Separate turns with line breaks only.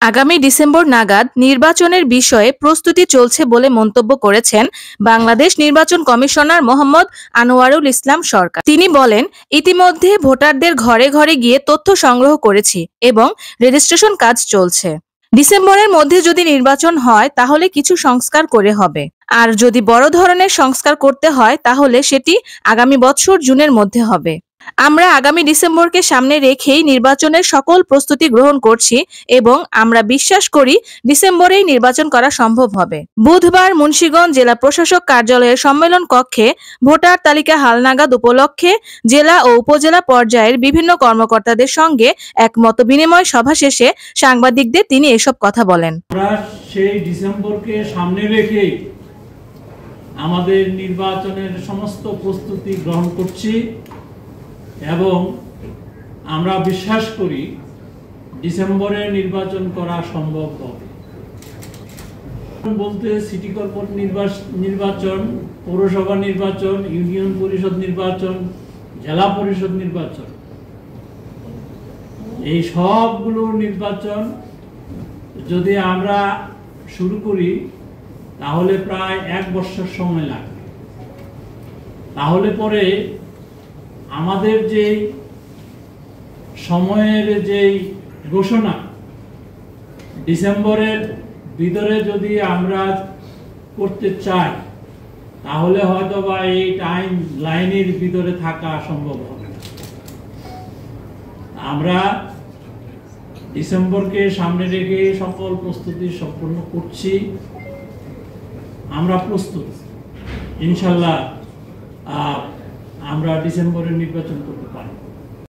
আগামী ডিসেম্বর নাগাদ নির্বাচনের বিষয়ে প্রস্তুতি চলছে বলে মন্তব্য করেছেন বাংলাদেশ নির্বাচন কমিশনার মোহাম্মদ আনোয়ারুল ইসলাম সরকার। তিনি বলেন, ইতিমধ্যে ভোটারদের ঘরে ঘরে গিয়ে তথ্য সংগ্রহ করেছি এবং রেজিস্ট্রেশন কাজ চলছে। ডিসেম্বরের মধ্যে যদি নির্বাচন হয় তাহলে কিছু সংস্কার করে হবে, আর যদি বড় ধরনের সংস্কার করতে হয় তাহলে সেটি আগামী বছর জুনের মধ্যে হবে। আমরা আগামী ডিসেম্বরকে সামনে রেখেই নির্বাচনের সকল প্রস্তুতি গ্রহণ করছি এবং আমরা বিশ্বাস করি ডিসেম্বরেই নির্বাচন করা সম্ভব হবে। বুধবার মুন্সিগঞ্জ জেলা প্রশাসক কার্যালয়ের সম্মেলন কক্ষে ভোটার তালিকা হালনাগাদ উপলক্ষে জেলা ও উপজেলা পর্যায়ের বিভিন্ন কর্মকর্তাদের সঙ্গে এক মতবিনিময় সভা শেষে সাংবাদিকদের তিনি এসব কথা বলেন।
আমরা সেই ডিসেম্বরকে সামনে রেখে আমাদের নির্বাচনের সমস্ত প্রস্তুতি গ্রহণ করছি এবং আমরা বিশ্বাস করি ডিসেম্বরে নির্বাচন করা সম্ভব হবে। বলতে সিটি কর্পোরেশন নির্বাচন, পৌরসভা নির্বাচন, ইউনিয়ন পরিষদ নির্বাচন, জেলা পরিষদ নির্বাচন, এই সবগুলো নির্বাচন যদি আমরা শুরু করি তাহলে প্রায় 1 বছর সময় লাগবে। তাহলে পরে আমাদের যে সময়ের যে ঘোষণা ডিসেম্বরের ভিতরে যদি আমরা করতে চাই তাহলে হয়তো বা এই টাইম লাইনের ভিতরে থাকা সম্ভব হবে না। আমরা ডিসেম্বরকে সামনে রেখে সকল প্রস্তুতি সম্পন্ন করছি। আমরা প্রস্তুত, ইনশাল্লাহ আমরা ডিসেম্বরে নির্বাচন করব।